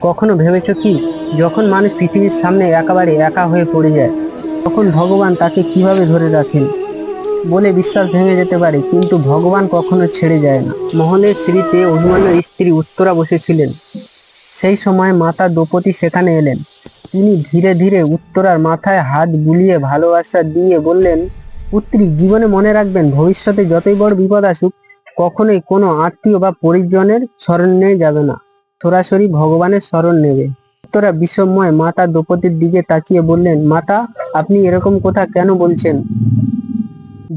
কখনো ভেবেছো কি, যখন মানুষ পৃথিবীর সামনে একেবারে একা হয়ে পড়ে যায়, তখন ভগবান তাকে কিভাবে ধরে রাখেন? বলে বিশ্বাস ভেঙে যেতে পারে, কিন্তু ভগবান কখনো ছেড়ে যায় না। মহলের সিঁড়িতে অভিমন্যুর স্ত্রী উত্তরা বসেছিলেন। সেই সময় মাতা দ্রৌপদী সেখানে এলেন। তিনি ধীরে ধীরে উত্তরার মাথায় হাত বুলিয়ে ভালোবাসা দিয়ে বললেন, পুত্রী, জীবনে মনে রাখবেন, ভবিষ্যতে যতই বড় বিপদ আসুক, কখনোই কোনো আত্মীয় বা পরিজনের শরণ নিয়ে যাবে না, সরাসরি ভগবানের শরণ নেবে। উত্তরা বিস্ময় মাতা দ্রৌপদীর দিকে তাকিয়ে বললেন, মাতা, আপনি এরকম কথা কেন বলছেন?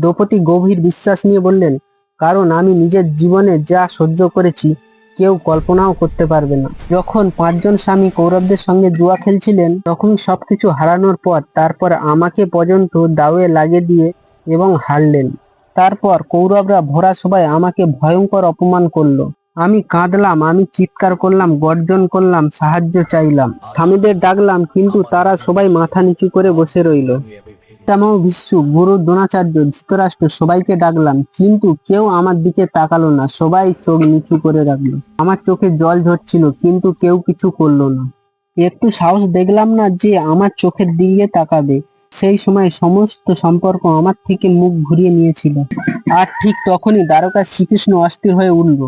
দ্রৌপদী গভীর বিশ্বাস নিয়ে বললেন, কারণ আমি নিজের জীবনে যা সহ্য করেছি কেউ কল্পনাও করতে পারবে না। যখন 5 জন স্বামী কৌরবদের সঙ্গে জুয়া খেলছিলেন, তখন সবকিছু হারানোর পর তারপর আমাকে পর্যন্ত দাওয়ে লাগিয়ে দিয়ে এবং হারলেন। তারপর কৌরবরা ভরা সবাই আমাকে ভয়ঙ্কর অপমান করলো। আমি কাঁদলাম, আমি চিৎকার করলাম, গর্জন করলাম, সাহায্য চাইলাম, স্বামীদের ডাকলাম, কিন্তু তারা সবাই মাথা নিচু করে বসে রইল। পিতামহ ভীষ্ম, গুরু দ্রোণাচার্য, ধৃতরাষ্ট্র, সবাইকে ডাকলাম, কিন্তু কেউ আমার দিকে তাকালো না। সবাই চোখ নিচু করে রাখলো। আমার চোখে জল ঝরছিল, কিন্তু কেউ কিছু করলো না। একটু সাহস দেখলাম না যে আমার চোখের দিকে তাকাবে। সেই সময় সমস্ত সম্পর্ক আমার থেকে মুখ ঘুরিয়ে নিয়েছিল। আর ঠিক তখনই দ্বারকার শ্রীকৃষ্ণ অস্থির হয়ে উঠল।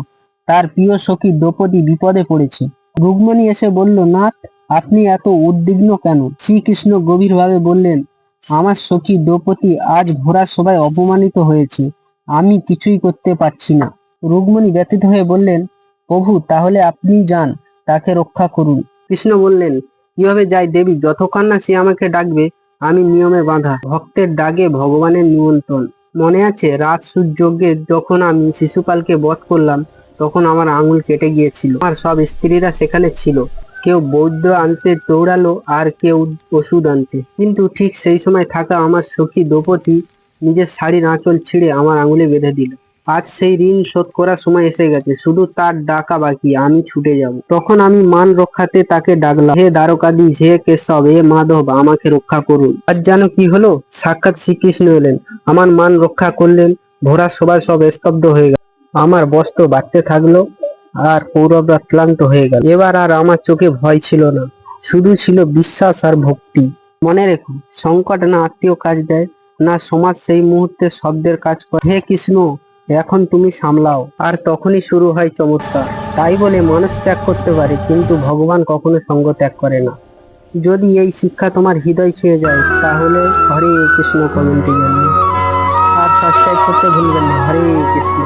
তার প্রিয় সখী দ্রৌপদী বিপদে পড়েছে। রুক্মিণী এসে বলল, নাথ, আপনি এত উদ্বিগ্ন কেন? শ্রীকৃষ্ণ গভীরভাবে বললেন, আমার সখী দ্রৌপদী আজ ভোরা সবাই অপমানিত হয়েছে, আমি কিছুই করতে পারছি না। রুক্মিণী ব্যথিত হয়ে বললেন, প্রভু, তাহলে আপনি যান, তাকে রক্ষা করুন। কৃষ্ণ বললেন, কিভাবে যাই দেবী? যতক্ষণ না সে আমাকে ডাকবে, আমি নিয়মে বাঁধা। ভক্তের ডাকে ভগবানের নিমন্ত্রণ। মনে আছে রাজসূয় যজ্ঞে যখন আমি শিশুপালকে বধ করলাম, তখন আমার আঙুল কেটে গিয়েছিল। আমার সব স্ত্রীরা সেখানে ছিল। কেউ বৈদ্য আনতে দৌড়ালো, আর কেউ ওষুধ আনতে, কিন্তু ঠিক সেই সময় থাকা আমার সখী দ্রৌপদী নিজের শাড়ির আঁচল ছিঁড়ে আমার আঙুলে বেঁধে দিল। আজ সেই ঋণ শোধ করার সময় এসে গেছে, শুধু তার ডাকা বাকি, আমি ছুটে যাব। তখন আমি মান রক্ষাতে তাকে ডাকলাম, হে দ্বারকাধীশ, হে কেশব, হে মাধব, আমাকে রক্ষা করুন। আজ জানো কি হলো? সাক্ষাৎ শ্রীকৃষ্ণ এলেন, আমার মান রক্ষা করলেন। ভোরা সবাই সব স্তব্ধ হয়ে গেল। আমার বস্ত্র বাড়তে থাকলো, আর কৌরবরা ক্লান্ত হয়ে গেল। এবার আর আমার চোখে ভয় ছিল না, শুধু ছিল বিশ্বাস আর ভক্তি। মনে রেখো, সংকট না আত্মীয় কাজ দেয়, না সমাজ সেই মুহূর্তে শব্দের কাজ করে। হে কৃষ্ণ, এখন তুমি সামলাও। আর তখনই শুরু হয় চমৎকার। তাই বলে মানুষ ত্যাগ করতে পারে, কিন্তু ভগবান কখনো সঙ্গ ত্যাগ করে না। যদি এই শিক্ষা তোমার হৃদয় ছুঁয়ে যায়, তাহলে হরে কৃষ্ণ কমেন্টে জানিও। আর সাবস্ক্রাইব করতে ভুলবেন না। হরে কৃষ্ণ।